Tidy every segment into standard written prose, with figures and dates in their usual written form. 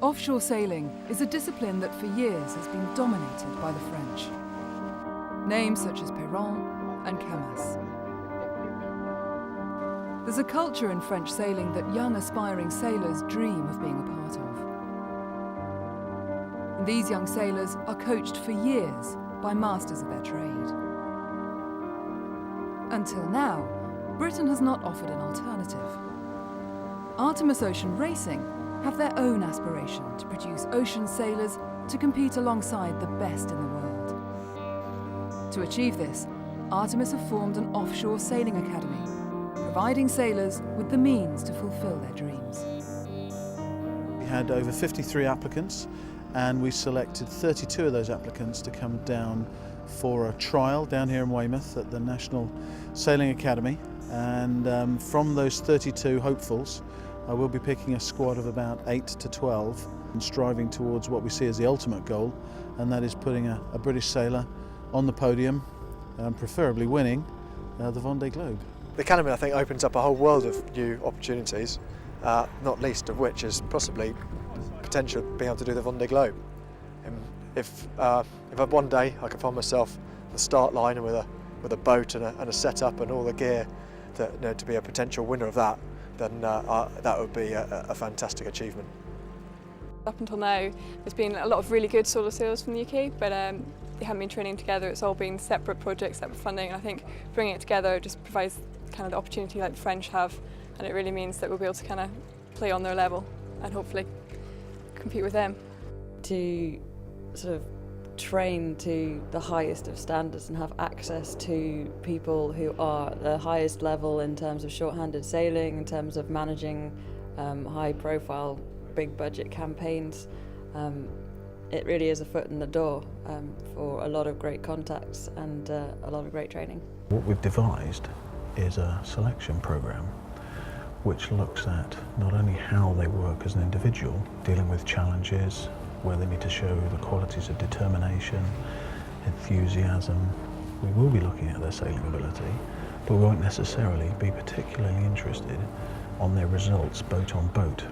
Offshore sailing is a discipline that for years has been dominated by the French. Names such as Perron and Camas. There's a culture in French sailing that young aspiring sailors dream of being a part of. And these young sailors are coached for years by masters of their trade. Until now, Britain has not offered an alternative. Artemis Ocean Racing have their own aspiration to produce ocean sailors to compete alongside the best in the world. To achieve this, Artemis have formed an offshore sailing academy, providing sailors with the means to fulfil their dreams. We had over 53 applicants, and we selected 32 of those applicants to come down for a trial down here in Weymouth at the National Sailing Academy. And from those 32 hopefuls, I will be picking a squad of about 8 to 12 and striving towards what we see as the ultimate goal, and that is putting a British sailor on the podium, preferably winning the Vendée Globe. The Academy, I think, opens up a whole world of new opportunities, not least of which is possibly potential of being able to do the Vendée Globe. If one day I can find myself at the start line with a boat and a setup and all the gear to be a potential winner of that, then that would be a fantastic achievement. Up until now, there's been a lot of really good solo sailors from the UK, but they haven't been training together. It's all been separate projects, separate funding, and I think bringing it together just provides kind of the opportunity like the French have, and it really means that we'll be able to kind of play on their level and hopefully compete with them. To sort of train to the highest of standards and have access to people who are at the highest level in terms of shorthanded sailing, in terms of managing high-profile, big-budget campaigns. It really is a foot in the door for a lot of great contacts and a lot of great training. What we've devised is a selection programme which looks at not only how they work as an individual, dealing with challenges, where they need to show the qualities of determination, enthusiasm. We will be looking at their sailing ability, but we won't necessarily be particularly interested on their results boat on boat.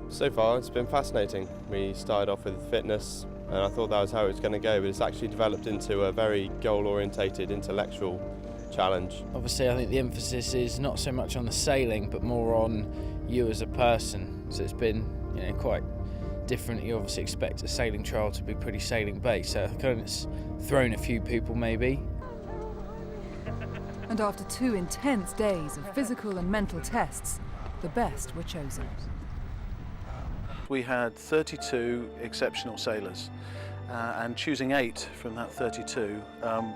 So far it's been fascinating. We started off with fitness and I thought that was how it was going to go, but it's actually developed into a very goal-orientated intellectual challenge. Obviously I think the emphasis is not so much on the sailing but more on you as a person. So it's been quite different. You obviously expect a sailing trial to be pretty sailing based, so kind of it's thrown a few people maybe. And after 2 intense days of physical and mental tests, the best were chosen. We had 32 exceptional sailors, and choosing 8 from that 32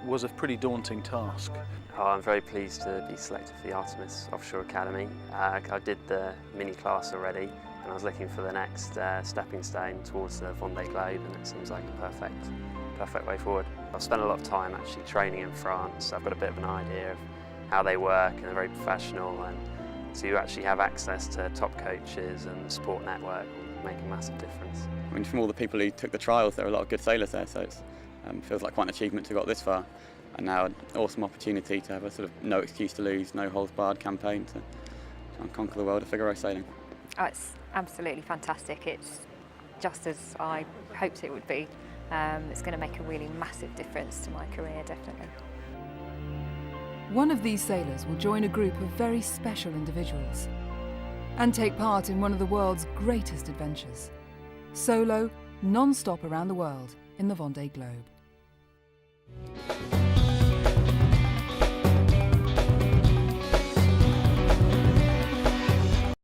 was a pretty daunting task. I'm very pleased to be selected for the Artemis Offshore Academy. I did the mini class already and I was looking for the next stepping stone towards the Vendée Globe, and it seems like a perfect way forward. I've spent a lot of time actually training in France. I've got a bit of an idea of how they work and they're very professional, and to actually have access to top coaches and the sport network will make a massive difference. I mean, from all the people who took the trials, there are a lot of good sailors there, so it feels like quite an achievement to have got this far. And now an awesome opportunity to have a sort of no excuse to lose, no holds barred campaign to try and conquer the world of figure eight sailing. Oh, it's absolutely fantastic. It's just as I hoped it would be. It's going to make a really massive difference to my career, definitely. One of these sailors will join a group of very special individuals and take part in one of the world's greatest adventures. Solo, non-stop around the world in the Vendée Globe.